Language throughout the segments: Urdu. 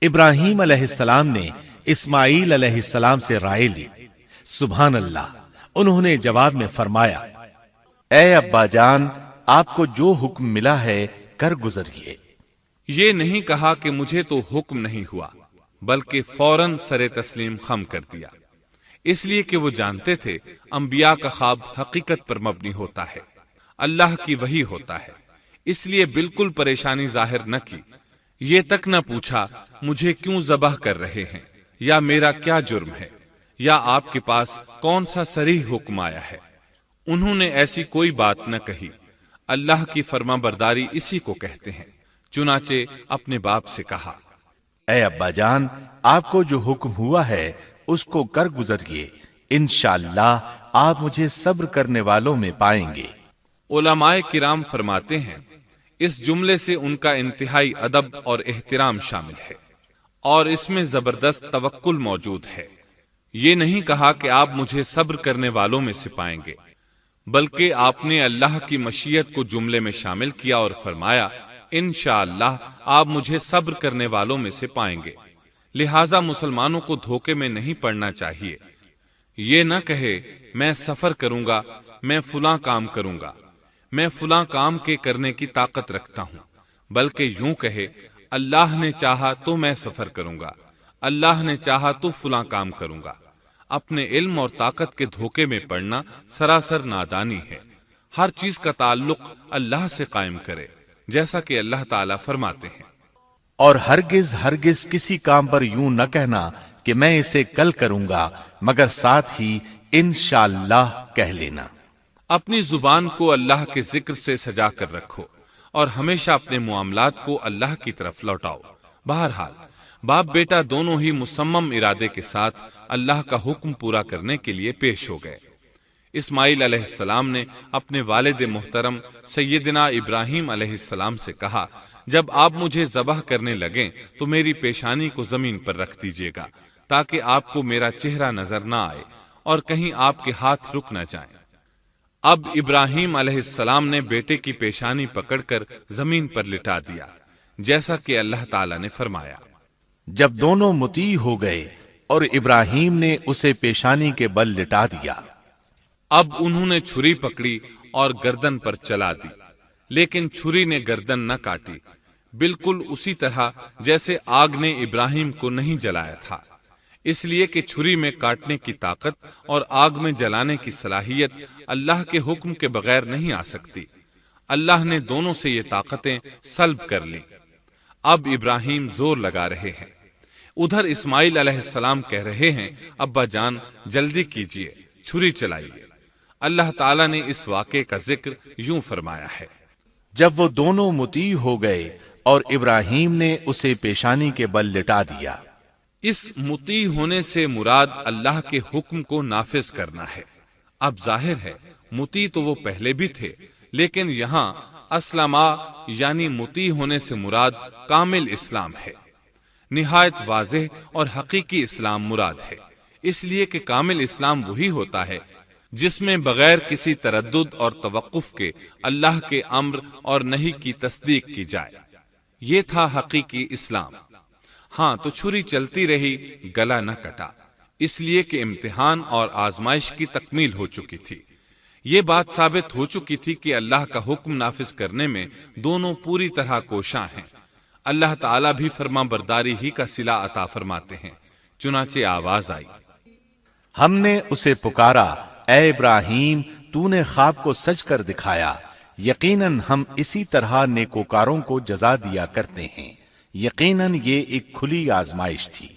ابراہیم علیہ السلام نے اسماعیل علیہ السلام سے رائے لی۔ سبحان اللہ، انہوں نے جواب میں فرمایا، اے ابا جان، آپ کو جو حکم ملا ہے کر گزریے۔ یہ نہیں کہا کہ مجھے تو حکم نہیں ہوا، بلکہ فوراً سر تسلیم خم کر دیا، اس لیے کہ وہ جانتے تھے انبیاء کا خواب حقیقت پر مبنی ہوتا ہے، اللہ کی وحی ہوتا ہے، اس لیے بالکل پریشانی ظاہر نہ کی، یہ تک نہ پوچھا مجھے کیوں ذبح کر رہے ہیں، یا میرا کیا جرم ہے، یا آپ کے پاس کون سا صریح حکم آیا ہے۔ انہوں نے ایسی کوئی بات نہ کہی، اللہ کی فرما برداری اسی کو کہتے ہیں۔ چنانچہ اپنے باپ سے کہا، اے ابا جان، آپ کو جو حکم ہوا ہے اس کو کر گزریے، انشاءاللہ آپ مجھے صبر کرنے والوں میں پائیں گے۔ علماء کرام فرماتے ہیں اس جملے سے ان کا انتہائی ادب اور احترام شامل ہے، اور اس میں زبردست توکل موجود ہے۔ یہ نہیں کہا کہ آپ مجھے صبر کرنے والوں میں سے پائیں گے، بلکہ آپ نے اللہ کی مشیت کو جملے میں شامل کیا اور فرمایا انشاءاللہ آپ مجھے صبر کرنے والوں میں سے پائیں گے۔ لہٰذا مسلمانوں کو دھوکے میں نہیں پڑنا چاہیے۔ یہ نہ کہے میں سفر کروں گا، میں فلاں کام کروں گا، میں فلاں کام کے کرنے کی طاقت رکھتا ہوں، بلکہ یوں کہے اللہ نے چاہا تو میں سفر کروں گا، اللہ نے چاہا تو فلاں کام کروں گا۔ اپنے علم اور طاقت کے دھوکے میں پڑنا سراسر نادانی ہے۔ ہر چیز کا تعلق اللہ سے قائم کرے، جیسا کہ اللہ تعالیٰ فرماتے ہیں، اور ہرگز ہرگز کسی کام پر یوں نہ کہنا کہ میں اسے کل کروں گا، مگر ساتھ ہی انشاءاللہ کہہ لینا۔ اپنی زبان کو اللہ کے ذکر سے سجا کر رکھو اور ہمیشہ اپنے معاملات کو اللہ کی طرف لوٹاؤ۔ بہرحال باپ بیٹا دونوں ہی مصمم ارادے کے ساتھ اللہ کا حکم پورا کرنے کے لیے پیش ہو گئے۔ اسماعیل علیہ السلام نے اپنے والد محترم سیدنا ابراہیم علیہ السلام سے کہا، جب آپ مجھے ذبح کرنے لگیں تو میری پیشانی کو زمین پر رکھ دیجیے گا، تاکہ آپ کو میرا چہرہ نظر نہ آئے اور کہیں آپ کے ہاتھ رک نہ جائیں۔ اب ابراہیم علیہ السلام نے بیٹے کی پیشانی پکڑ کر زمین پر لٹا دیا، جیسا کہ اللہ تعالیٰ نے فرمایا۔ جب دونوں مطیع ہو گئے اور ابراہیم نے اسے پیشانی کے بل لٹا دیا، اب انہوں نے چھری پکڑی اور گردن پر چلا دی، لیکن چھری نے گردن نہ کاٹی، بالکل اسی طرح جیسے آگ نے ابراہیم کو نہیں جلایا تھا، اس لیے کہ چھری میں کاٹنے کی طاقت اور آگ میں جلانے کی صلاحیت اللہ کے حکم کے بغیر نہیں آ سکتی۔ اللہ نے دونوں سے یہ طاقتیں سلب کر لی۔ اب ابراہیم زور لگا رہے ہیں، ادھر اسماعیل علیہ السلام کہہ رہے ہیں ابا جان جلدی کیجئے، چھری چلائیے۔ اللہ تعالیٰ نے اس واقعے کا ذکر یوں فرمایا ہے، جب وہ دونوں مطیع ہو گئے اور ابراہیم نے اسے پیشانی کے بل لٹا دیا۔ اس مطیع ہونے سے مراد اللہ کے حکم کو نافذ کرنا ہے۔ اب ظاہر ہے مطیع تو وہ پہلے بھی تھے، لیکن یہاں اسلما یعنی مطیع ہونے سے مراد کامل اسلام ہے۔ نہایت واضح اور حقیقی اسلام مراد ہے، اس لیے کہ کامل اسلام وہی ہوتا ہے جس میں بغیر کسی تردد اور توقف کے اللہ کے امر اور نہی کی تصدیق کی جائے۔ یہ تھا حقیقی اسلام۔ ہاں تو چھری چلتی رہی، گلا نہ کٹا، اس لیے کہ امتحان اور آزمائش کی تکمیل ہو چکی تھی۔ یہ بات ثابت ہو چکی تھی کہ اللہ کا حکم نافذ کرنے میں دونوں پوری طرح کوشاں ہیں۔ اللہ تعالیٰ بھی فرما برداری ہی کا صلہ عطا فرماتے ہیں۔ چنانچہ آواز آئی، ہم نے اسے پکارا، اے ابراہیم تو نے خواب کو سچ کر دکھایا، یقیناً ہم اسی طرح نیکوکاروں کو جزا دیا کرتے ہیں۔ یقیناً یہ ایک کھلی آزمائش تھی۔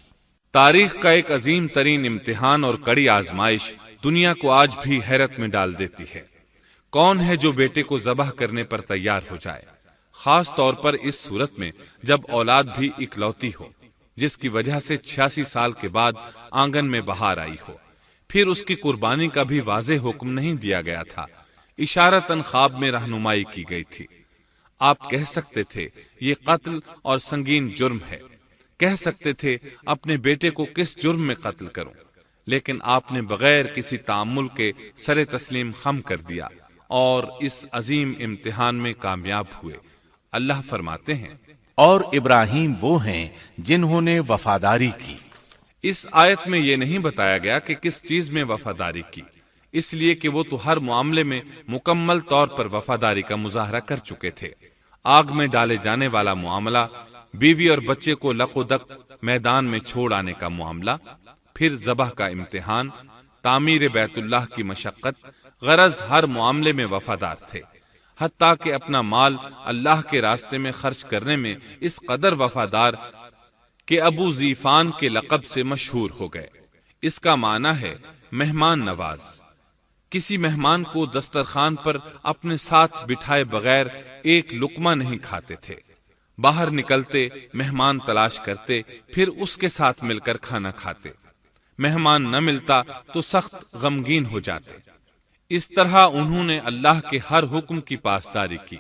تاریخ کا ایک عظیم ترین امتحان اور کڑی آزمائش دنیا کو آج بھی حیرت میں ڈال دیتی ہے۔ کون ہے جو بیٹے کو ذبح کرنے پر تیار ہو جائے، خاص طور پر اس صورت میں جب اولاد بھی اکلوتی ہو، جس کی وجہ سے 86 سال کے بعد آنگن میں بہار آئی ہو۔ پھر اس کی قربانی کا بھی واضح حکم نہیں دیا گیا تھا، اشارتاً خواب میں رہنمائی کی گئی تھی۔ آپ کہہ سکتے تھے یہ قتل اور سنگین جرم ہے، کہہ سکتے تھے اپنے بیٹے کو کس جرم میں قتل کروں، لیکن آپ نے بغیر کسی تأمل کے سر تسلیم خم کر دیا اور اس عظیم امتحان میں کامیاب ہوئے۔ اللہ فرماتے ہیں، اور ابراہیم وہ ہیں جنہوں نے وفاداری کی۔ اس آیت میں یہ نہیں بتایا گیا کہ کس چیز میں وفاداری کی، اس لیے کہ وہ تو ہر معاملے میں مکمل طور پر وفاداری کا مظاہرہ کر چکے تھے۔ آگ میں ڈالے جانے والا معاملہ، بیوی اور بچے کو لق و دق میدان میں چھوڑ آنے کا معاملہ، پھر ذبح کا امتحان، تعمیر بیت اللہ کی مشقت، غرض ہر معاملے میں وفادار تھے، حتیٰ کہ اپنا مال اللہ کے راستے میں خرچ کرنے میں اس قدر وفادار کہ ابو زیفان کے لقب سے مشہور ہو گئے۔ اس کا معنی ہے مہمان نواز۔ کسی مہمان کو دسترخوان پر اپنے ساتھ بٹھائے بغیر ایک لقمہ نہیں کھاتے تھے، باہر نکلتے مہمان تلاش کرتے، پھر اس کے ساتھ مل کر کھانا کھاتے، مہمان نہ ملتا تو سخت غمگین ہو جاتے۔ اس طرح انہوں نے اللہ کے ہر حکم کی پاسداری کی۔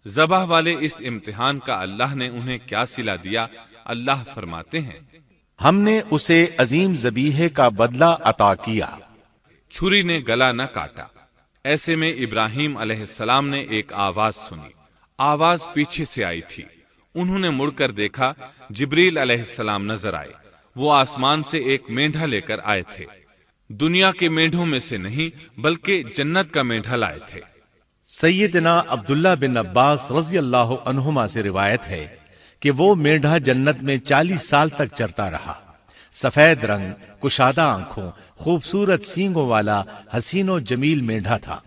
ذبح والے اس امتحان کا اللہ نے انہیں کیا صلہ دیا؟ اللہ فرماتے ہیں، ہم نے اسے عظیم ذبیحے کا بدلہ عطا کیا۔ چھری نے گلا نہ کاٹا۔ ایسے میں ابراہیم علیہ السلام نے ایک آواز سنی۔ آواز پیچھے سے آئی تھی۔ انہوں نے مڑ کر دیکھا، جبریل علیہ السلام نظر آئے۔ وہ آسمان سے ایک مینڈھا لے کر آئے تھے، دنیا کے مینڈھوں میں سے نہیں بلکہ جنت کا مینڈھا لائے تھے۔ سیدنا عبداللہ بن عباس رضی اللہ عنہما سے روایت ہے کہ وہ مینڈھا جنت میں 40 سال تک چرتا رہا۔ سفید رنگ، کشادہ آنکھوں، خوبصورت سینگوں والا حسین و جمیل مینڈھا تھا۔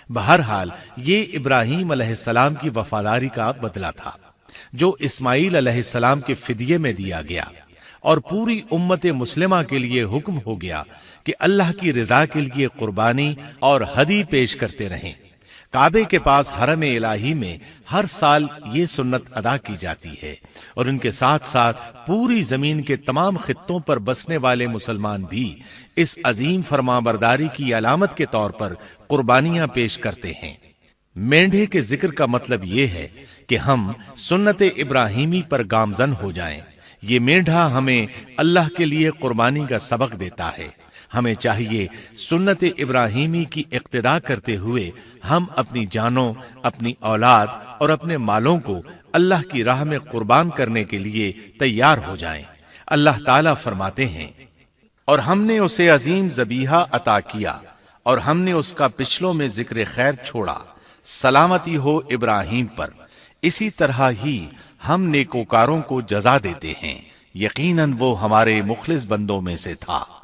بہرحال یہ ابراہیم علیہ السلام کی وفاداری کا بدلہ تھا جو اسماعیل علیہ السلام کے فدیے میں دیا گیا، اور پوری امت مسلمہ کے لیے حکم ہو گیا کہ اللہ کی رضا کے لیے قربانی اور ہدی پیش کرتے رہیں۔ کعبے کے پاس حرم الہی میں ہر سال یہ سنت ادا کی جاتی ہے، اور ان کے ساتھ ساتھ پوری زمین کے تمام خطوں پر بسنے والے مسلمان بھی اس عظیم فرمانبرداری کی علامت کے طور پر قربانیاں پیش کرتے ہیں۔ مینڈھے کے ذکر کا مطلب یہ ہے کہ ہم سنت ابراہیمی پر گامزن ہو جائیں۔ یہ مینڈھا ہمیں اللہ کے لیے قربانی کا سبق دیتا ہے۔ ہمیں چاہیے سنت ابراہیمی کی اقتدا کرتے ہوئے ہم اپنی جانوں، اپنی اولاد اور اپنے مالوں کو اللہ کی راہ میں قربان کرنے کے لیے تیار ہو جائیں۔ اللہ تعالیٰ فرماتے ہیں، اور ہم نے اسے عظیم ذبیحہ عطا کیا، اور ہم نے اس کا پچھلوں میں ذکر خیر چھوڑا، سلامتی ہو ابراہیم پر۔ اسی طرح ہی ہم نیکوکاروں کو جزا دیتے ہیں، یقیناً وہ ہمارے مخلص بندوں میں سے تھا۔